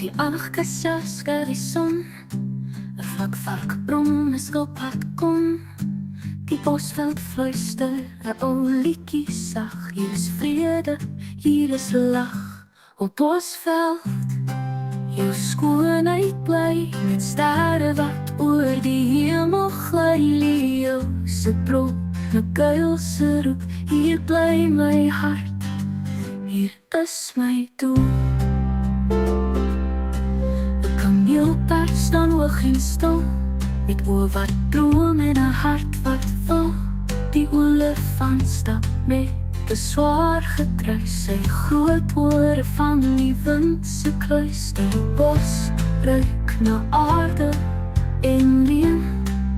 die agterkas skyl die son. 'n Vlak brom, 'n skilpad kom. Die bosveld fluister, 'n ou liedjie sag. Hier is vrede, hier is lag. Op bosveld, jou skoonheid bly met sterre wat oor die hemel gly. Leeu se brul, 'n kuil se roep. Hier bly my hart, hier is my doel. 'n Kameelperd staan hoog en stil, met oë wat droom en 'n hart wat vol. Die olifant stap met 'n swaar gekruis, sy groot ore van die wind se kluis. Die bos ruik na aarde en leem,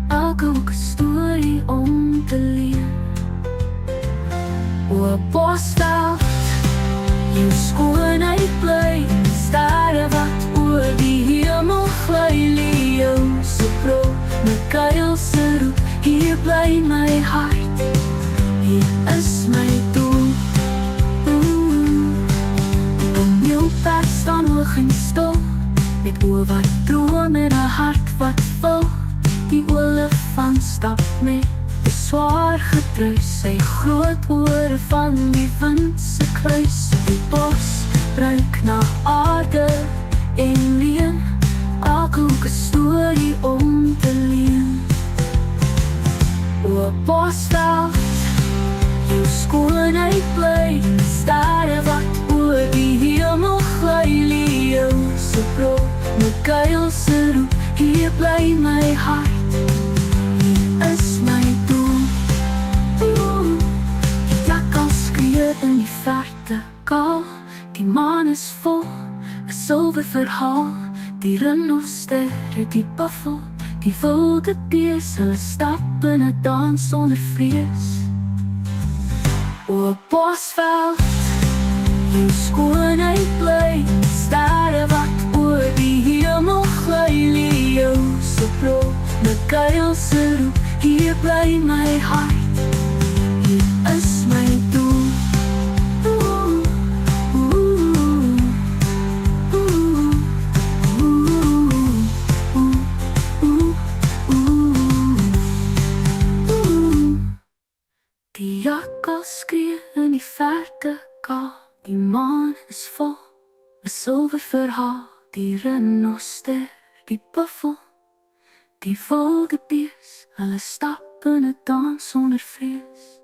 elke hoek 'n storie om te leen. O bosveld, jou skoonheid bly, sterre wat oor die hemel gly. Leeu se brul, 'n kuil se roep. Hier bly my hart, hier is my doel. 'n Kameelperd staan hoog en stil, met oë wat droom en 'n hart wat vol. Die olifant stap met 'n swaar gedruis, sy groot ore van die wind se kluis. Die bos ruik na aarde en leem, elke hoek 'n storie om te leen. O bosveld, jou skoonheid bly, sterre wat oor die hemel gly. Leeu se brul, 'n kuil se roep. Hier bly my hart, hier is my doel. Die jakkals skree in die verte kaal, die maan is vol, 'n silwer verhaal. Die renoster, die buffel, die wilde bees, hulle stap in 'n dans sonder vrees. O bosveld, jou skoonheid bly, sterre wat oor die hemel gly. Leeu se brul, 'n kuil se roep. Hier bly my hart, hier is my doel. Die jakkals skree in die verte kaal, die maan is vol, 'n silwer verhaal. Die renoster, die buffel, die wilde bees, hulle stap in 'n dans sonder vrees.